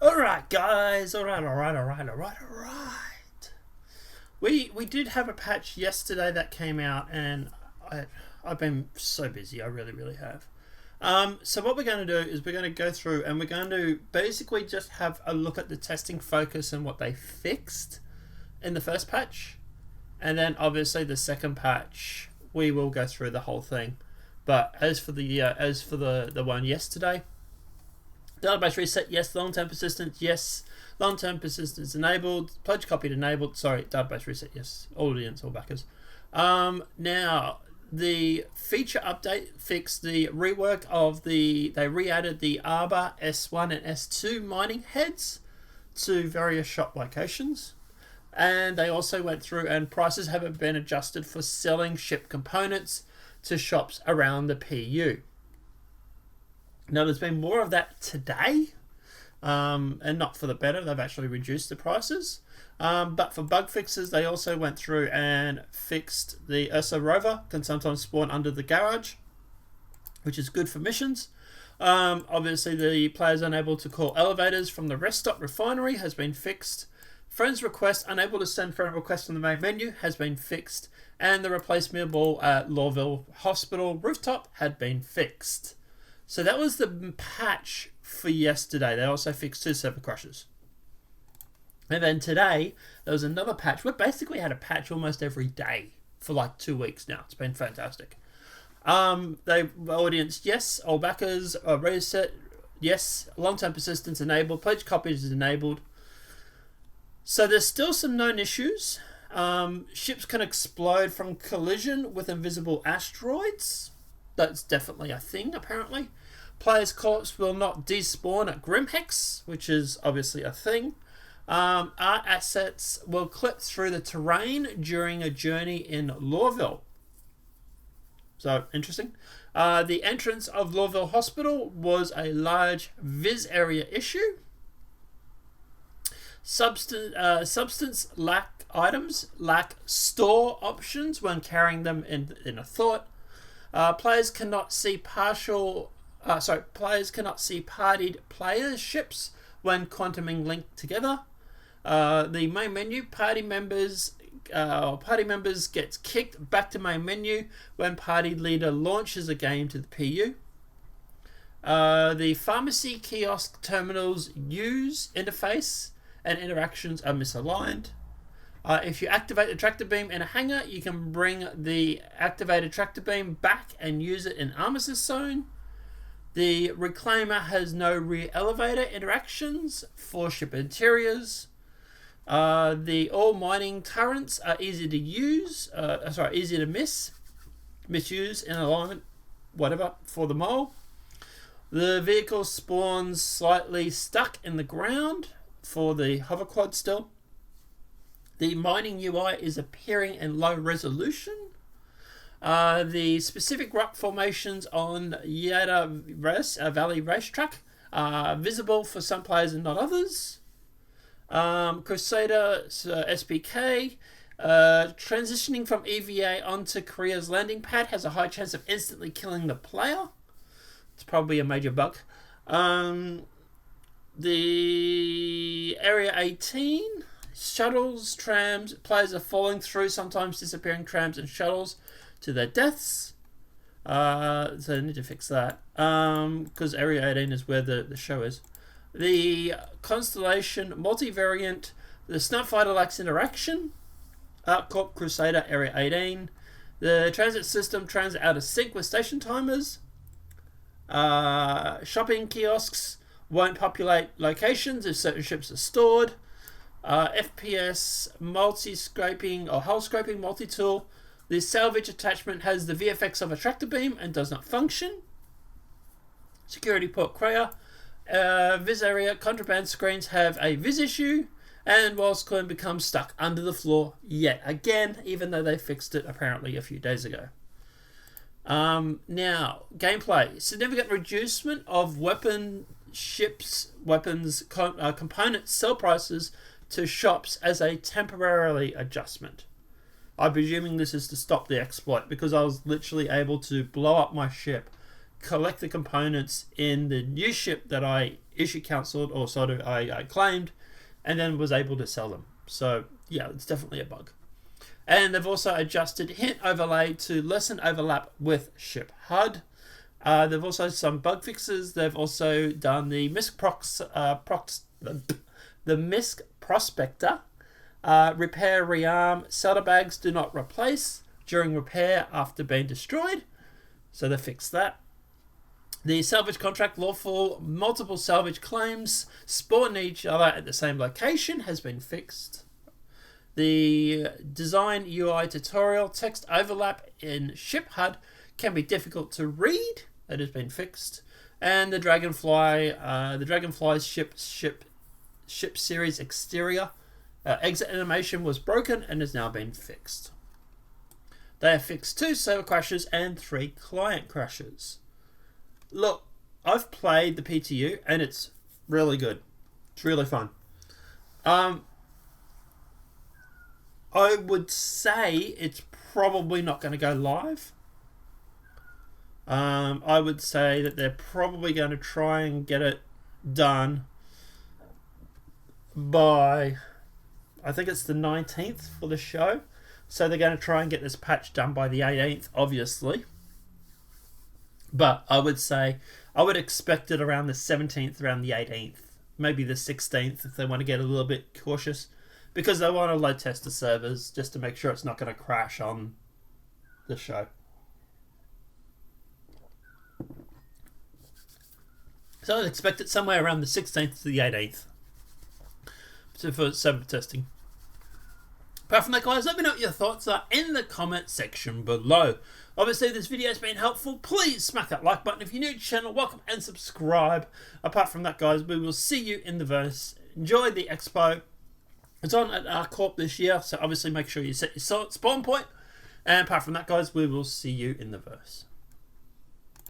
Alright, guys. Alright. We did have a patch yesterday that came out, and I've been so busy. I really have. So what we're going to do is we're going to go through and we're going to basically just have a look at the testing focus and what they fixed in the first patch, and then obviously the second patch we will go through the whole thing. But as for the one yesterday, database reset, yes. Long-term persistence, yes. Long-term persistence enabled. Pledge copied, enabled. Sorry, database reset, yes. Audience, all backers. Now, the feature update fixed the rework of they re-added the Arbor S1 and S2 mining heads to various shop locations. And they also went through and prices have been adjusted for selling ship components to shops around the PU. Now, there's been more of that today, and not for the better. They've actually reduced the prices. But for bug fixes, they also went through and fixed the Ursa rover can sometimes spawn under the garage, which is good for missions. Obviously, the players unable to call elevators from the rest stop refinery has been fixed. Friends request unable to send friend requests from the main menu has been fixed, and the replacement ball at Lawville Hospital rooftop had been fixed. So that was the patch for yesterday. They also fixed 2 server crashes. And then today, there was another patch. We basically had a patch almost every day for like 2 weeks now. It's been fantastic. They audience, yes. All backers, reset, yes. Long-term persistence enabled. Pledge copies is enabled. So there's still some known issues. Ships can explode from collision with invisible asteroids. That's definitely a thing, apparently. Players' corpse will not despawn at Grimhex, which is obviously a thing. Art assets will clip through the terrain during a journey in Lawville. So, interesting. The entrance of Lawville Hospital was a large Viz area issue. Substance lack items lack store options when carrying them in a thought. Players cannot see partied players' ships when quantuming linked together. The main menu, party members gets kicked back to main menu when party leader launches a game to the PU. The pharmacy kiosk terminals use interface and interactions are misaligned. If you activate the tractor beam in a hangar, you can bring the activated tractor beam back and use it in Armistice Zone. The Reclaimer has no rear elevator interactions for ship interiors. The all mining turrets are easy to use, easy to misuse in alignment, whatever, for the mole. The vehicle spawns slightly stuck in the ground for the hover quad still. The mining UI is appearing in low resolution. The specific rock formations on Yada Valley Racetrack are visible for some players and not others. Crusader SPK transitioning from EVA onto Korea's landing pad has a high chance of instantly killing the player. It's probably a major bug. The Area 18 shuttles, trams, players are falling through, sometimes disappearing trams and shuttles to their deaths. So they need to fix that. Because Area 18 is where the show is. The Constellation multivariant, the Snapfighter lacks interaction. ArcCorp Crusader Area 18. The transit system transit out of sync with station timers. Shopping kiosks won't populate locations if certain ships are stored. FPS multi-scraping or hull scraping multi-tool. The salvage attachment has the VFX of a tractor beam and does not function. Security port Kreia. Viz area contraband screens have a Viz issue, and Walls Coin becomes stuck under the floor yet again, even though they fixed it apparently a few days ago. Now, gameplay. Significant reducement of weapons component sell prices to shops as a temporarily adjustment. I'm presuming this is to stop the exploit, because I was literally able to blow up my ship, collect the components in the new ship that I issue cancelled or sort of I claimed, and then was able to sell them. So yeah, it's definitely a bug. And they've also adjusted hint overlay to lessen overlap with ship HUD. They've also some bug fixes. They've also done the MISC Prospector. Repair rearm. Saddle bags do not replace during repair after being destroyed. So they fixed that. The salvage contract lawful multiple salvage claims spawn each other at the same location has been fixed. The design UI tutorial text overlap in ship HUD can be difficult to read. That has been fixed. And the Dragonfly's ship series exterior exit animation was broken and has now been fixed. They have fixed 2 server crashes and 3 client crashes. Look, I've played the PTU and it's really good. It's really fun. I would say it's probably not going to go live. I would say that they're probably going to try and get it done by, I think it's the 19th for the show. So they're going to try and get this patch done by the 18th, obviously. But I would say, I would expect it around the 17th, around the 18th. Maybe the 16th if they want to get a little bit cautious. Because they want to load test the servers just to make sure it's not going to crash on the show. So I'd expect it somewhere around the 16th to the 18th. So for server testing. Apart from that, guys, let me know what your thoughts are in the comment section below. Obviously, this video has been helpful. Please smack that like button. If you're new to the channel, welcome and subscribe. Apart from that, guys, we will see you in the verse. Enjoy the expo. It's on at R-Corp this year, so obviously make sure you set your spawn point. And apart from that, guys, we will see you in the verse.